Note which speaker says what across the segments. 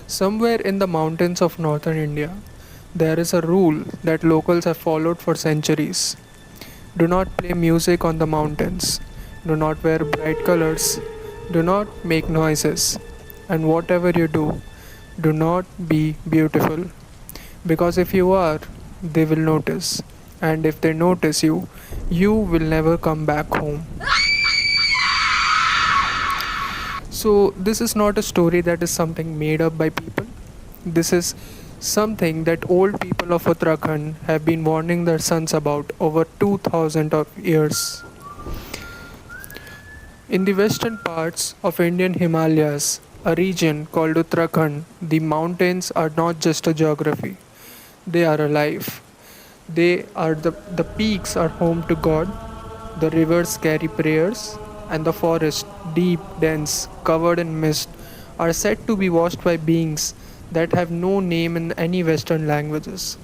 Speaker 1: Somewhere in the mountains of northern India, there is a rule that locals have followed for centuries. Do not play music on the mountains. Do not wear bright colors. Do not make noises. And whatever you do, do not be beautiful. Because if you are, they will notice. And if they notice you, you will never come back home. So, this is not a story that is something made up by people. This is something that old people of Uttarakhand have been warning their sons about over 2000 of years. In the western parts of Indian Himalayas, a region called Uttarakhand, the mountains are not just a geography, they are alive. The peaks are home to God, the rivers carry prayers, and the forest, deep, dense, covered in mist, are said to be washed by beings that have no name in any Western languages.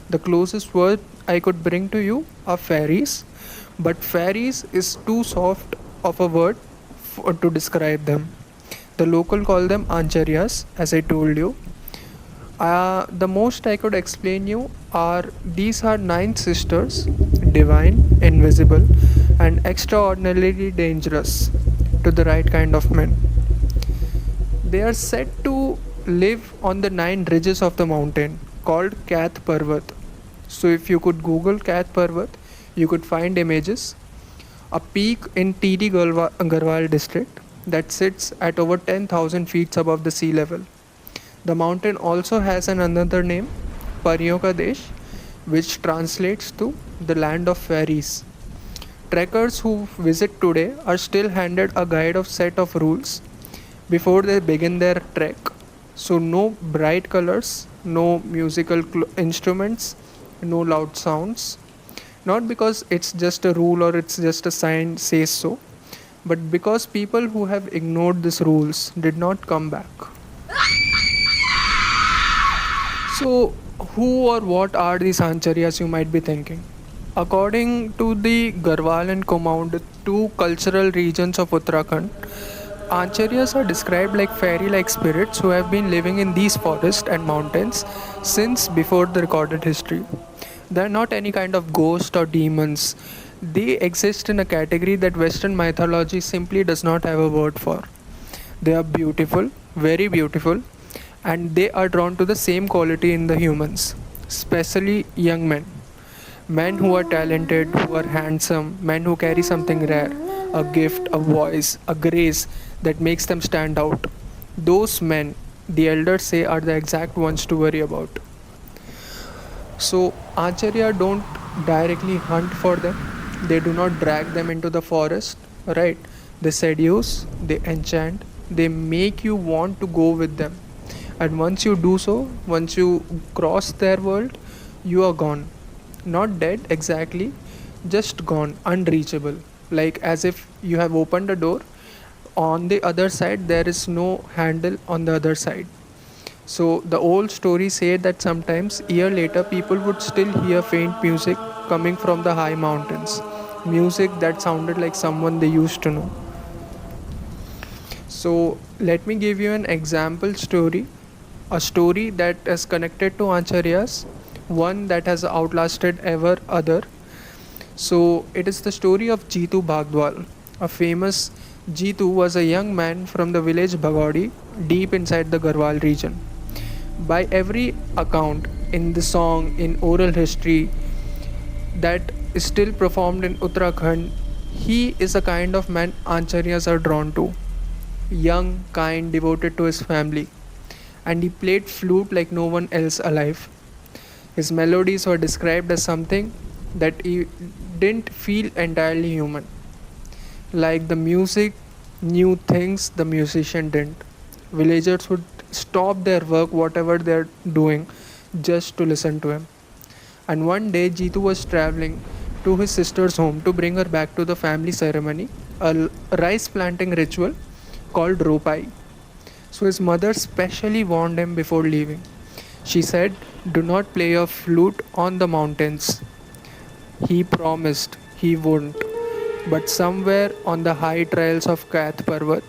Speaker 1: The closest word I could bring to you are fairies, but fairies is too soft of a word to describe them. The local call them Aanchariyas, as I told you. The most I could explain you are these are nine sisters, divine, invisible, and extraordinarily dangerous to the right kind of men. They are said to live on the nine ridges of the mountain called Khait Parvat. So if you could Google Khait Parvat, you could find images. A peak in TD Garhwal district that sits at over 10,000 feet above the sea level. The mountain also has another name, Pariyon ka Desh, which translates to the Land of Fairies. Trekkers who visit today are still handed a guide of set of rules before they begin their trek. So no bright colors, no musical instruments, no loud sounds. Not because it's just a rule or it's just a sign says so, but because people who have ignored these rules did not come back. So, who or what are these Aanchariyas, you might be thinking? According to the Garhwal and Kumaon, the two cultural regions of Uttarakhand, Aanchariyas are described like fairy like spirits who have been living in these forests and mountains since before the recorded history. They are not any kind of ghost or demons. They exist in a category that Western mythology simply does not have a word for. They are beautiful, very beautiful, and they are drawn to the same quality in the humans, especially young men. Men who are talented, who are handsome, men who carry something rare, a gift, a voice, a grace that makes them stand out. Those men, the elders say, are the exact ones to worry about. So, Acharya don't directly hunt for them, they do not drag them into the forest, right? They seduce, they enchant, they make you want to go with them. And once you do so, once you cross their world, you are gone. Not dead exactly, just gone, unreachable. Like as if you have opened a door, on the other side, there is no handle on the other side. So the old stories say that sometimes year later people would still hear faint music coming from the high mountains. Music that sounded like someone they used to know. So let me give you an example story. A story that is connected to Aancharya's, one that has outlasted ever other. So it is the story of Jeetu Bagdwal. A famous Jeetu was a young man from the village Bhagodi, deep inside the Garhwal region. By every account in the song, in oral history that is still performed in Uttarakhand, he is a kind of man Aancharyas are drawn to. Young, kind, devoted to his family. And he played flute like no one else alive. His melodies were described as something that he didn't feel entirely human. Like the music knew things the musician didn't. Villagers would stop their work, whatever they're doing, just to listen to him. And one day, Jeetu was traveling to his sister's home to bring her back to the family ceremony, a rice planting ritual called Ropai. So his mother specially warned him before leaving. She said, "Do not play your flute on the mountains." He promised he wouldn't. But somewhere on the high trails of Khait Parvat,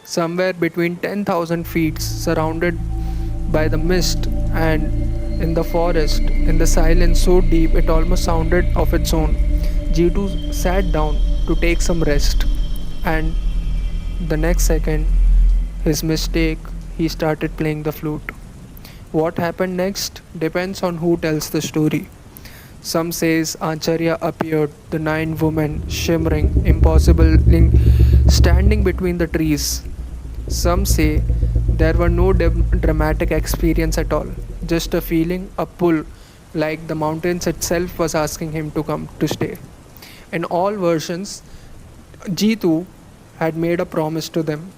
Speaker 1: somewhere between 10,000 feet, surrounded by the mist, and in the forest, in the silence so deep it almost sounded of its own. G2 sat down to take some rest, and the next second, his mistake, he started playing the flute. What happened next depends on who tells the story. Some says Aanchariya appeared, the nine women, shimmering, impossible, standing between the trees. Some say there were no dramatic experience at all, just a feeling, a pull, like the mountains itself was asking him to come to stay. In all versions, Jeetu had made a promise to them.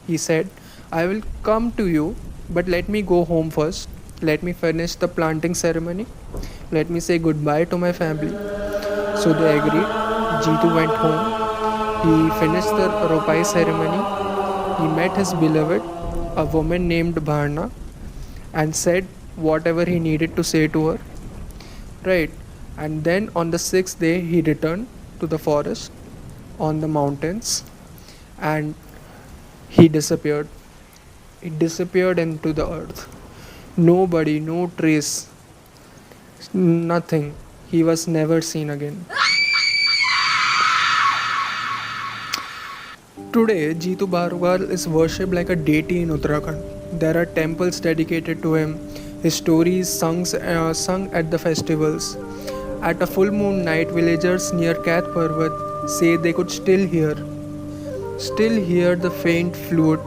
Speaker 1: He said, I will come to you, but let me go home first. Let me finish the planting ceremony. Let me say goodbye to my family. So they agreed. Jeetu went home. He finished the ropai ceremony. He met his beloved, a woman named Bharna, and said whatever he needed to say to her. Right. And then on the sixth day, he returned to the forest on the mountains, and he disappeared. He disappeared into the earth. Nobody, no trace, nothing. He was never seen again. Today, Jeetu Bagdwal is worshipped like a deity in Uttarakhand. There are temples dedicated to him. His stories sung at the festivals. At a full moon night, villagers near Khait Parvat say they could still hear the faint flute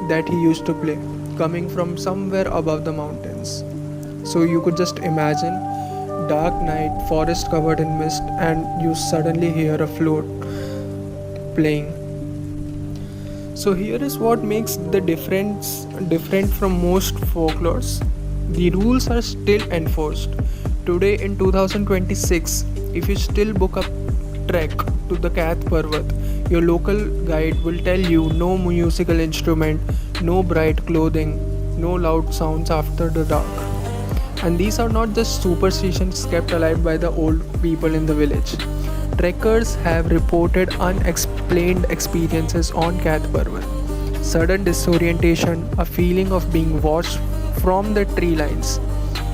Speaker 1: that he used to play, coming from somewhere above the mountains. So you could just imagine dark night, forest covered in mist, and you suddenly hear a flute playing. So here is what makes the different from most folklores. The rules are still enforced. Today in 2026, if you still book a trek to the Khait Parvat, your local guide will tell you no musical instrument, no bright clothing, no loud sounds after the dark. And these are not just superstitions kept alive by the old people in the village. Trekkers have reported unexplained experiences on Khait Parvat. Sudden disorientation, a feeling of being watched from the tree lines,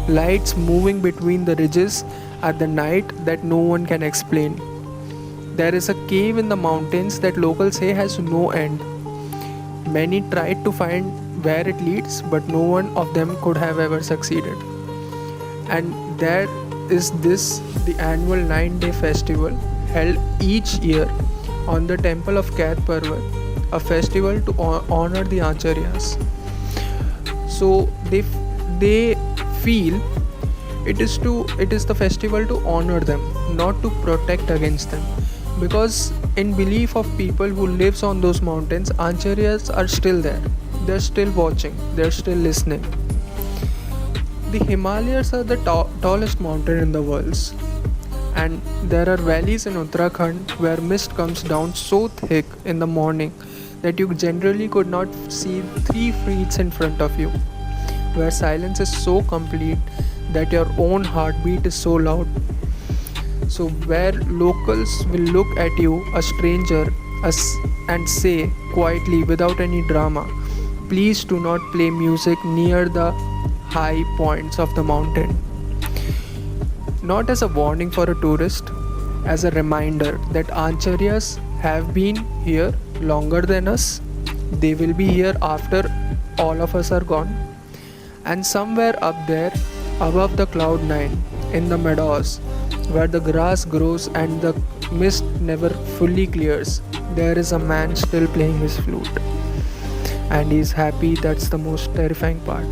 Speaker 1: lights moving between the ridges at the night that no one can explain. There is a cave in the mountains that locals say has no end. Many tried to find where it leads, but no one of them could have ever succeeded. And there is the annual 9-day festival held each year on the temple of Khait Parvat, a festival to honor the Aanchariyas. So they feel it is the festival to honor them, not to protect against them. Because in belief of people who lives on those mountains, Aanchariyas are still there. They're still watching. They're still listening. The Himalayas are the tallest mountain in the world, and there are valleys in Uttarakhand where mist comes down so thick in the morning that you generally could not see 3 feet in front of you, where silence is so complete that your own heartbeat is so loud. So where locals will look at you, a stranger, and say quietly without any drama, please do not play music near the high points of the mountain. Not as a warning for a tourist, as a reminder that Aanchariyas have been here longer than us. They will be here after all of us are gone. And somewhere up there, above the cloud 9, in the meadows, where the grass grows and the mist never fully clears, there is a man still playing his flute. And he's happy. That's the most terrifying part.